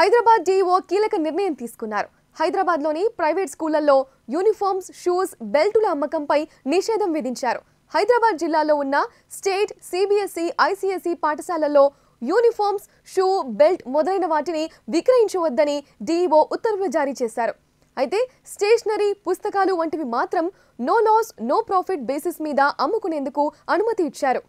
Hyderabad DO కీలక నిర్ణయం తీసుకున్నారు. హైదరాబాద్లోని ప్రైవేట్ స్కూళ్లలో యూనిఫామ్స్, షూస్, బెల్టుల అమ్మకంపై నిషేధం విధించారు. హైదరాబాద్ జిల్లాలో ఉన్న స్టేట్, సిబిఎస్ఈ, ఐసిఎస్ఈ పాఠశాలల్లో యూనిఫామ్స్, షూ, బెల్ట్ మొదలైన వాటిని విక్రయించవద్దని డీఓ ఉత్తర్వులు జారీ చేశారు. అయితే స్టేషనరీ, పుస్తకాలు వంటివి మాత్రం no loss no profit basis మీద అమ్ముకునేందుకు అనుమతి ఇచ్చారు.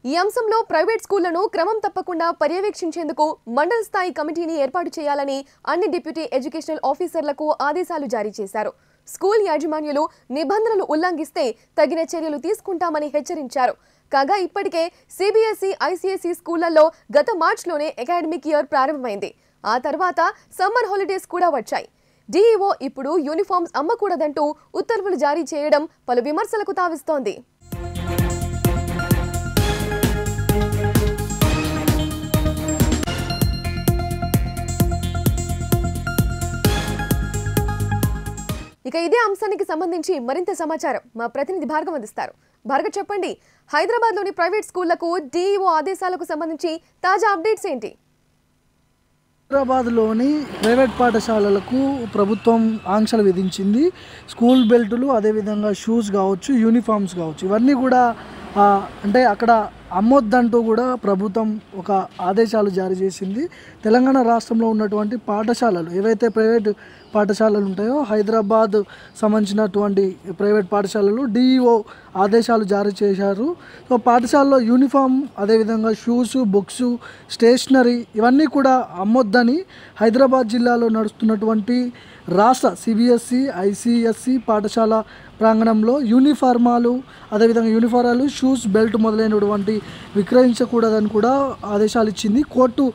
ఈ అంశంలో ప్రైవేట్ స్కూళ్లను క్రమం తప్పకుండా పర్యవేక్షించేందుకు మండల స్థాయి కమిటీని ఏర్పాటు చేయాలని అన్ని డిప్యూటీ ఎడ్యుకేషనల్ ఆఫీసర్లకు ఆదేశాలు జారీ చేశారు. స్కూల్ యాజమాన్యులు నిబంధనలు ఉల్లంఘిస్తే తగిన చర్యలు తీసుకుంటామని హెచ్చరించారు. కాగా ఇప్పటికే సిబిఎస్ఈ, ఐసిఎస్ఈ స్కూళ్లలో గత మార్చిలోనే అకాడమిక్ ఇయర్ ప్రారంభమైంది. ఆ తర్వాత సమ్మర్ హాలిడేస్ కూడా వచ్చాయి. డీఈఓ ఇప్పుడు యూనిఫామ్స్ అమ్మకూడదంటూ ఉత్తర్వులు జారీ చేయడం పలు విమర్శలకు తావిస్తోంది. ఇక ఇదే అంశానికి సంబంధించి మరింత సమాచారం మా ప్రతినిధి భార్గవ్ అందిస్తారు. భార్గవ్, చెప్పండి, హైదరాబాద్లోని ప్రైవేట్ స్కూళ్లకు డీఈఓ ఆదేశాలకు సంబంధించి తాజా అప్డేట్స్ ఏంటి? హైదరాబాద్లోని ప్రైవేట్ పాఠశాలలకు ప్రభుత్వం ఆంక్షలు విధించింది. స్కూల్ బెల్టులు, అదేవిధంగా షూస్ కావచ్చు, యూనిఫామ్స్ కావచ్చు, ఇవన్నీ కూడా అంటే అక్కడ అమ్మొద్దంటూ కూడా ప్రభుత్వం ఒక ఆదేశాలు జారీ చేసింది. తెలంగాణ రాష్ట్రంలో ఉన్నటువంటి పాఠశాలలు ఏవైతే ప్రైవేట్ పాఠశాలలు ఉంటాయో, హైదరాబాద్ సంబంధించినటువంటి ప్రైవేట్ పాఠశాలలు డీఈఓ ఆదేశాలు జారీ చేశారు. సో పాఠశాలలో యూనిఫామ్, అదేవిధంగా షూస్, బుక్స్, స్టేషనరీ ఇవన్నీ కూడా అమ్మొద్దని హైదరాబాద్ జిల్లాలో నడుస్తున్నటువంటి రాష్ట్ర సిబిఎస్ఈ, ఐసిఎస్ఈ పాఠశాల ప్రాంగణంలో యూనిఫార్మాలు, అదేవిధంగా యూనిఫారాలు, షూస్, బెల్ట్ మొదలైనటువంటి విక్రయించకూడదని కూడా ఆదేశాలు ఇచ్చింది. కోర్టు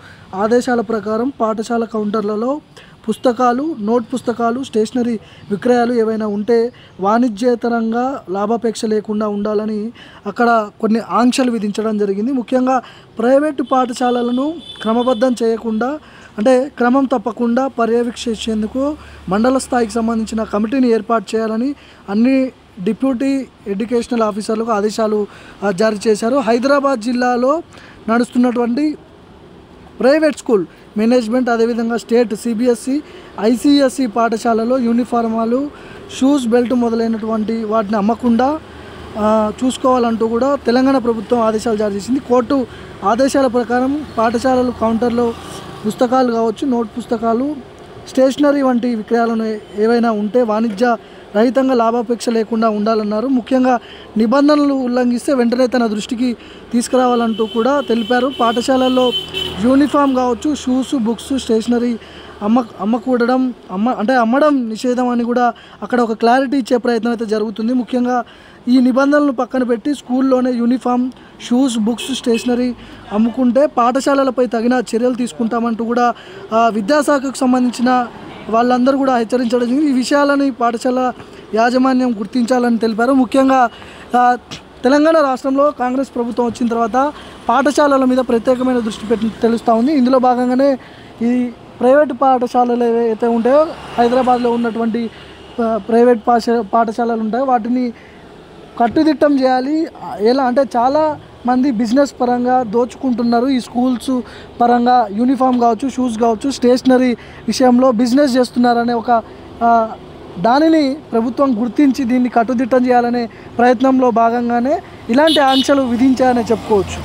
ఆదేశాల ప్రకారం పాఠశాల కౌంటర్లలో పుస్తకాలు, నోట్ పుస్తకాలు, స్టేషనరీ విక్రయాలు ఏవైనా ఉంటే వాణిజ్యేతరంగా లాభాపేక్ష లేకుండా ఉండాలని అక్కడ కొన్ని ఆంక్షలు విధించడం జరిగింది. ముఖ్యంగా ప్రైవేటు పాఠశాలలను క్రమబద్ధం చేయకుండా, అంటే క్రమం తప్పకుండా పర్యవేక్షించేందుకు మండల స్థాయికి సంబంధించిన కమిటీని ఏర్పాటు చేయాలని అన్ని డిప్యూటీ ఎడ్యుకేషనల్ ఆఫీసర్లకు ఆదేశాలు జారీ చేశారు. హైదరాబాద్ జిల్లాలో నడుస్తున్నటువంటి ప్రైవేట్ స్కూల్ మేనేజ్మెంట్, అదేవిధంగా స్టేట్, సిబిఎస్ఈ, ఐసిఎస్ఈ పాఠశాలలో యూనిఫార్మాలు, షూస్, బెల్ట్ మొదలైనటువంటి వాటిని అమ్మకుండా చూసుకోవాలంటూ కూడా తెలంగాణ ప్రభుత్వం ఆదేశాలు జారీ చేసింది. కోర్టు ఆదేశాల ప్రకారం పాఠశాలలు కౌంటర్లో పుస్తకాలు కావచ్చు, నోట్ పుస్తకాలు, స్టేషనరీ వంటి విక్రయాలను ఏవైనా ఉంటే వాణిజ్య రహితంగా లాభాపేక్ష లేకుండా ఉండాలన్నారు. ముఖ్యంగా నిబంధనలు ఉల్లంఘిస్తే వెంటనే తన దృష్టికి తీసుకురావాలంటూ కూడా తెలిపారు. పాఠశాలల్లో యూనిఫామ్ కావచ్చు, షూస్, బుక్స్, స్టేషనరీ అమ్మడం నిషేధం అని కూడా అక్కడ ఒక క్లారిటీ ఇచ్చే ప్రయత్నం అయితే జరుగుతుంది. ముఖ్యంగా ఈ నిబంధనలను పక్కన పెట్టి స్కూల్లోనే యూనిఫామ్, షూస్, బుక్స్, స్టేషనరీ అమ్ముకుంటే పాఠశాలలపై తగిన చర్యలు తీసుకుంటామంటూ కూడా విద్యాశాఖకు సంబంధించిన వాళ్ళందరూ కూడా హెచ్చరించడం జరిగింది. ఈ విషయాలని పాఠశాల యాజమాన్యం గుర్తించాలని తెలిపారు. ముఖ్యంగా తెలంగాణ రాష్ట్రంలో కాంగ్రెస్ ప్రభుత్వం వచ్చిన తర్వాత పాఠశాలల మీద ప్రత్యేకమైన దృష్టి పెట్టి తెలుస్తూ ఉంది. ఇందులో భాగంగానే ఈ ప్రైవేటు పాఠశాలలు ఏవైతే ఉంటాయో, హైదరాబాద్లో ఉన్నటువంటి ప్రైవేట్ పాఠశాలలు ఉంటాయో వాటిని కట్టుదిట్టం చేయాలి. ఎలా అంటే చాలా మంది బిజినెస్ పరంగా దోచుకుంటున్నారు. ఈ స్కూల్స్ పరంగా యూనిఫామ్ కావచ్చు, షూస్ కావచ్చు, స్టేషనరీ విషయంలో బిజినెస్ చేస్తున్నారనే ఒక దానిని ప్రభుత్వం గుర్తించి దీన్ని కట్టుదిట్టం చేయాలనే ప్రయత్నంలో భాగంగానే ఇలాంటి ఆంక్షలు విధించారని చెప్పుకోవచ్చు.